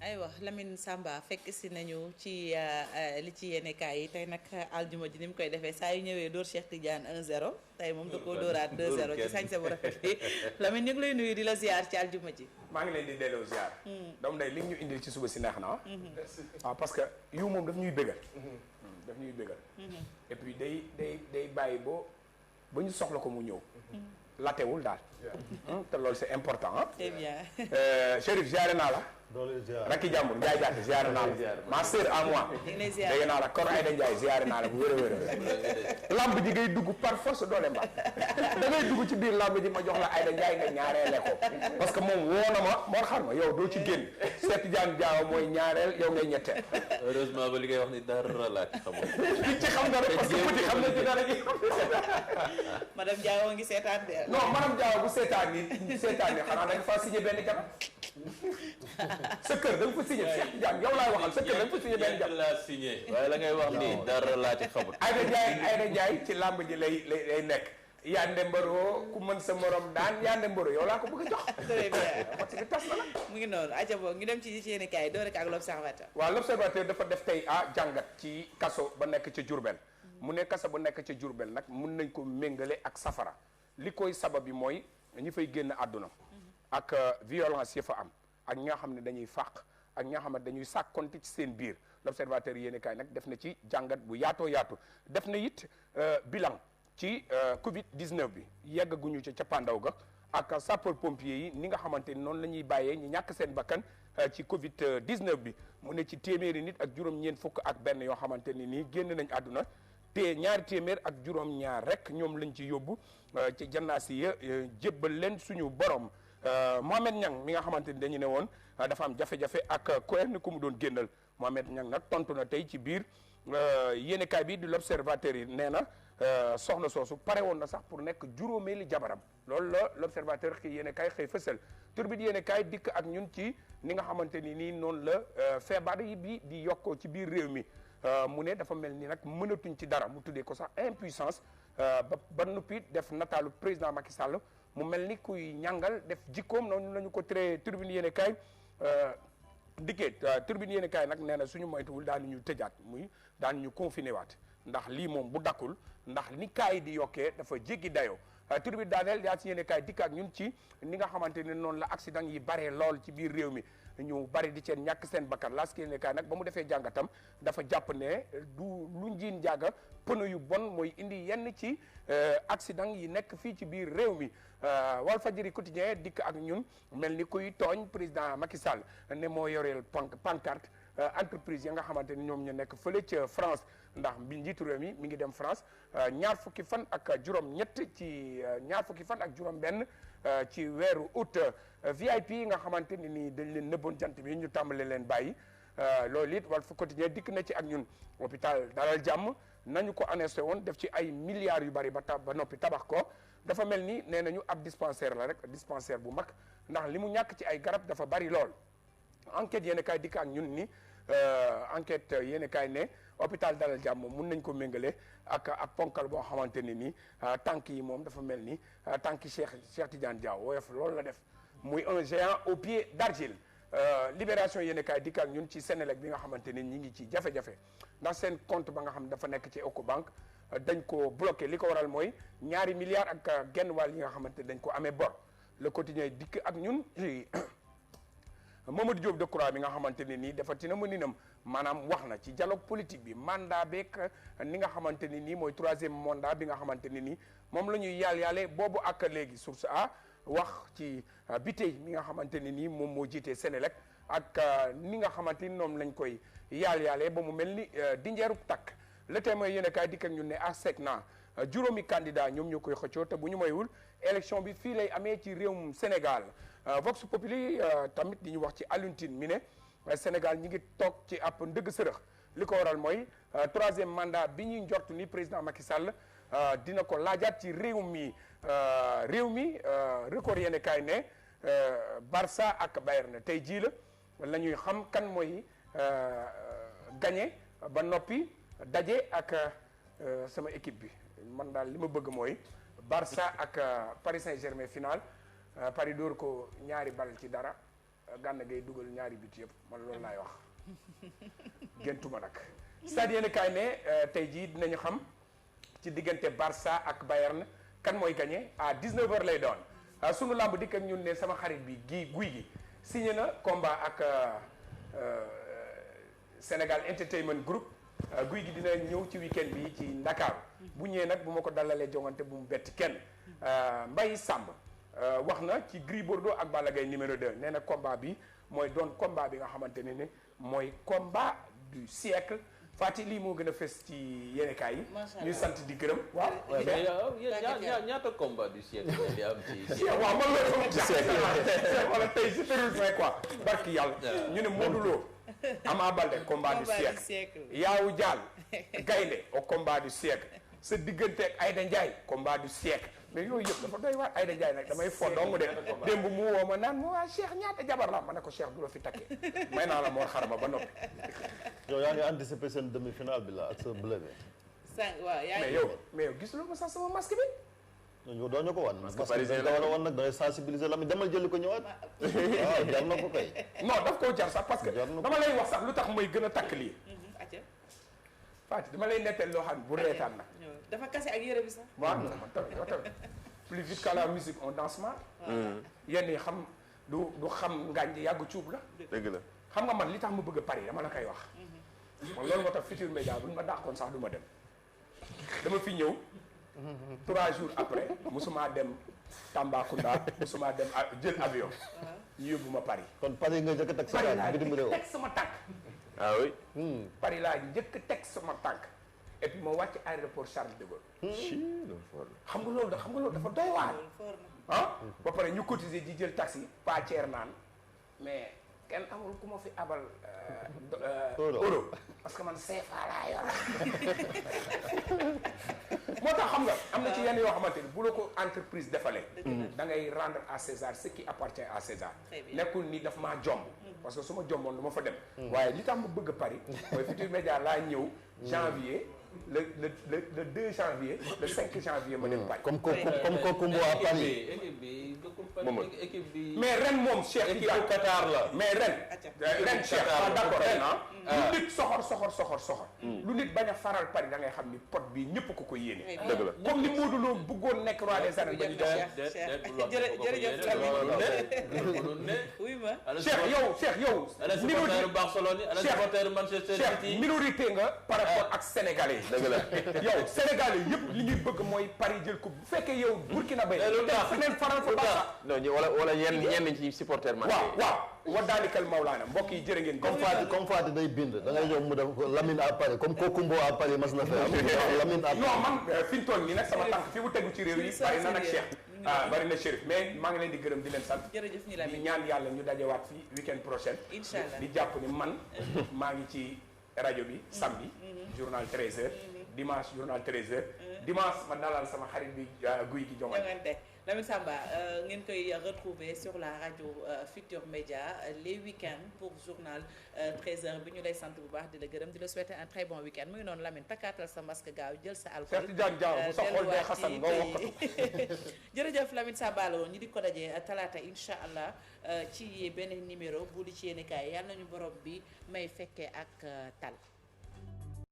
aywa Lamine Samba fekk si nañu ci li ci yéenekaay yi tey nag aljuma ji ni mu koy defee saa yu ñëwee dóor Cheikh Tidiane 1-0 tey moom da koo dóoraat 2-0 ci sañse bu rafet bi Lamine ñu ngi lay nuyu di la ziar ci aljuma ji. maa ngi leen di delloo ziar. donc day li ñu indil ci suba si neex na waaw parce que yu moom daf ñuy bëggal. daf ñuy bëggal. et puis day bàyyi ba ñu soxla ko mu ñëw. latewul daal. te loolu c'est important ah. très bien. Chérif ziare naa la. doole ziar rakki jàmbur Ndiaye Diagne ziare naa la. ma sœur à moi. dégg naa la Kor Aïda Ndiaye ziare naa la bu wér a lamb ji ngay dugg par force doole mbaat da ngay dugg ci biir lamb ji ma jox la Aïda Ndiaye nga ñaareele ko parce que moom woo na ma moo xam ma yow doo ci génn Cheikh Tidiane Diaw mooy ñaareel yow ngay ñetteel. heureusement ba li ngay wax ni dara laa ci xamul. ci xam dara parce que petit xam na ci dara ji. madame Diaw ngi seetaan de. non madame Diaw bu seetaan ni xanaa da nga faa signé benn jabar. sa kër da nga fa signé Cheikh Tidiane yow laay waxal sa kër da nga fa signé benn jabar. laa signé waaye la ngay wax nii dara laa ci xamul. Aïda Ndiaye ci làmb ji lay nekk. Yande Mbaro ku mën sa morom daan Yande Mbaro yow laa ko bëgg a jox. très bien parce que tas na la. mu ngi noonu aja boo ngi dem ci yéenekaay doo rek ak l'observateur. waaw l'observateur dafa def tey jàngat ci kaso ba nekk ca Diourbel. mu ne kaso ba nekk ca Diourbel nag mun nañ ko méngale ak safara li koy sabab bi mooy ñi fay génn àdduna. ak violence yi fa am ak ñi nga xam ne dañuy fàq ak ñi nga xam ne dañuy sàkkonte ci seen biir l'observateur yéenekaay nag def na ci jàngat bu yaatoo yaatu def na it bilan ci Covid 19 bi yeggaguñu ca cappaandaw ga ak sapeur pompier yi ni nga xamante ni noonu la ñuy bàyyee ñu ñàkk seen bakkan ci Covid 19 bi mu ne ci téeméeri nit ak juróom-ñeent fukk ak benn yoo xamante ni nii génn nañ àdduna te ñaari téeméer ak juróom-ñaar rek ñoom lañ ci yóbbu ci jannaasi ya jébbal leen suñu borom. Mohamed Niang mi nga xamante ni dañu ne woon dafa am jafe-jafe ak kenn ku mu doon génnal Mohamed Niang nag tontu na tey ci biir yéenekaay bi di l'observateur yi nee na soxna soosu pare woon na sax pour nekk juróomeeli jabaram loolu la l'observateur ki yéenekaay xëy fësal tur bi di yéenekaay dikk ak ñun ci ni nga xamante ni nii noonu la feebar yi bi di yokkoo ci biir réew mi mu ne dafa mel ni nag mënatuñ ci dara mu tuddee ko sax impuissance ba noppi def nataalu président Macky Sall mu mel ni kuy ñàngal def jikkoom noonu la ñu ko tere turbine yéene kaay dikkee turbine yéene kaay nag nee na suñu moytuwul daan ñu tëjaat muy daan ñu confiné waat ndax lii moom bu dakkul ndax ni kaay di yokkee dafa jéggi dayoo turbine daaneel yaa si yéene kaay dikk ak ñun ci ni nga xamante ne noonu la accident yi baree lool ci biir réew mi ñu bari di ceen ñàkk seen bakkan laas ki yéene kaay nag ba mu defee jàngatam dafa jàpp ne du lu njiin jaaga pneu yu bon mooy indi yenn ci accident yi nekk fii ci biir réew mi Walfadjri quotidien dikk ak ñun mel ni kuy tooñ président Macky Sall ne moo yoreel pancarte entreprise ya nga xamante ni ñoom ñu nekk fële ca France ndax bi njiitu réew mi mi ngi dem France ñaar fukki fan ak juróom-ñett ci ñaar fukki fan ak juróom-benn ci weeru août VIP yi nga xamante ni nii dañ leen nëbboon jant bi ñu tàmbale leen bàyyi loolu it Walf Quotidien dikk na ci ak ñun hôpital Dalal Jàmm nañu ko annoncé woon def ci ay milliards yu bari ba noppi tabax ko dafa mel ni nee nañu ab dispensaire la rek dispensaire bu mag ndax li mu ñàkk ci ay garab dafa bari lool enquête yéen kaay dikk ak ñun ni enquête yéen kaay ne hôpital Dalal Jàmm mun nañ ko méngale ak ponkal boo xamante ne nii tànk yi moom dafa mel ni tànki Cheikh Tidiane Diaw woyof loolu la def muy un géant au pied d'argile libération yéen kaay dikk ak ñun ci Sénélec bi nga xamante ne ñi ngi ci jafe-jafe ndax seen compte ba nga xam dafa nekk ci Ecobank dañ ko bloqué li ko waral mooy ñaari milliards ak genn wàll yi nga xamante dañ ko amee bor le quotidien dikk ak ñun ci Mamadou Diop Decroix mi nga xamante ne nii dafa tina mu ninam maanaam wax na ci dialogue politique bi mandat beeg ni nga xamante ni nii mooy troisième mandat bi nga xamante ne nii moom la ñuy yàlle boobu ak léegi source a wax ci Biteye mi nga xamante ne nii moom moo jiitee Sénélec ak ni nga xamante ni ñoom lañ koy yàlle ba mu mel ni dinjeerub takk le témoin yéen a kaay dikk ak ñun ne ASEC na juróomi candidat ñoom ñoo koy xëccoo te bu ñu moywul élection bi fii lay amee ci réewum Sénégal Vox Populi tamit di ñu wax ci Alioune Tine mi ne Sénégal ñi ngi toog ci ab ndëgg sërëx li ko waral mooy troisième mandat bi ñuy njort ni président Macky Sall dina ko laajaat ci réew mi record yéen kaay ne Barça ak Bayern tey jii la ñuy xam kan mooy gagné ba noppi daje ak sama équipe bi man daal li ma bëgg mooy Barça ak Paris Saint-Germain final Paris dóor ko ñaari bal ci dara Gana Gueye dugal ñaari but yëpp man loolu laay wax géntuma nag stade yéen kaay ne tey jii dinañu xam ci diggante Barça ak Bayern kan mooy gagné à 19h lay doon sunu lamb dikk ak ñun ne sama xarit bi guy gi signé na combat ak Sénégal Entertainment Group guy gi dina ñëw ci week-end bi ci Ndakaaru bu ñëwee nag bu ma ko dalalee jongante bu mu bett kenn Mbaye Samb wax na ci Gris Bordeaux ak Balla Gaye numéro 2 nee na combat bi mooy doon combat bi nga xamante ne ni mooy combat du siècle Fati lii moo gën a fës ci yéenekaay yi. ñuy sant di gërëm. waaw ñaata combat du siècle di am ci. waaw man loolu du siècle wala tey si terrorisme quoi barki yàlla. ñu ne Modou Lo Ama Baldé combat du siècle. Yaawu Dial Gaynde au combat du siècle. sa diggante ak Aïda Ndiaye combat du siècle. mais yooyu yëpp dafa doy waar Aïda Ndiaye nag damay fo dong de démb mu woo ma naan waa Cheikh ñaata jabar la ma ne ko Cheikh du la fi takkee may naa la moo xarama ba noppi. yow yaa ngi anticiper seen demi-finale bi la ak sa bleu bi. waaw yaa ngi mais yow gisuloo ma sax sama masque bi. ñoo doo ñu ko wan. masque parisien la war a wan nag dangay sensibiliser la mi demal jëli ko ñëwaat. waaw jar na ko kay. non daf koo jar sax parce que dama lay wax sax lu tax mooy gën a takk lii. Fatou dama lay nettali loo xam ne bu reetaan nag. dafa kase ak yére bi sax. waaw non man tamit yow tamit plus vite qu'à la musique on danse mal. yenn yi xam du xam ngaañ yàgg cuub la. dëgg la xam nga man li tax ma bëgg a Paris dama la koy wax. man loolu moo tax Futurs Médias bu ñu ma dàqoon sax du ma dem. dama fi ñëw 3 jours après musuma dem Tambacounda musuma dem jël avion. ñu yóbbu ma Paris. kon Paris nga njëkk a teg sa tànk bitim réew. teg sama tànk. ah oui. Paris laa njëkk teg sama tànk. et puis ma wàcc aéroport Charles de Gaulle. xam nga loolu dafa doy waar. ah ba pare ñu cotiser di jël taxi pas cher naan mais kenn amul ku ma fi abal euro parce que man CFA laa yor moo tax xam nga am na ci yenn yoo xamante ni bu la ko entreprise defalee da ngay rendre à César ce qui appartient à César nekkul ni daf maa jomb parce que su ma jomboon du ma fa dem waaye li tax ma bëgg Paris mooy Futurs Médias laa ñëw janvier le 2 janvier le 5 janvier ma dem Paris. comme Kokumbo à Paris. équipe bi mais ren moom Cheikh équipe Qatar la. mais ren Cheikh d'accord ren lu nit soxor lu nit bañ a faral Paris da ngay xam ni pot bi ñëpp ko ko yéene. dëgg la comme ni Modou Lo bëggoon nekk roi des arènes ba ñu jërëjëf oui ma Cheikh yow supporter Barcelone ala supporter Manchester City minorité nga par rapport ak sénégalais dëgg la yow sénégalais yëpp li ñuy bëgg mooy Paris jël ko bu fekkee yow Burkina Faso feneen faral fa baax non wala ñenn ci supporter man waaw wa daalikal Mawlaana mbokk yi jërë ngeen comme Fati day bind da ngay ñëw mu def Lamine à Paris comme Kokumbo à Paris mas na fa am Lamine à Paris non man fi ñu toll nii nag sama tànk fi mu tegu ci réew yi bari na nag Cheikh bari na Chérif mais maa ngi leen di gërëm di leen sant jërëjëf ñi di ñaan yàlla ñu dajewaat fii week-end prochain inchallah di jàpp ni man maa ngi ci rajo bi samedi journal 13h dimanche journal 13h dimanche ma dalal sama xarit bi guy gi jongante Lamine Samba ngeen koy retrouver sur la radio Futurs Médias les week-ends pour journal 13h bi ñu lay sant bu baax di la gërëm di la souhaiter un très bon week-end mu ngi noonu Lamine takkaatal sa masque gaaw jël sa alcool Cheikh Tidiane Diaw bu sa xol dee xasan nga wokkatu jërëjëf Lamine Samba la woon ñu di ko dajee talaata incha allah ci beneen numéro bu li ci yéene kaay yàlla nañu borom bi may fekkee ak tal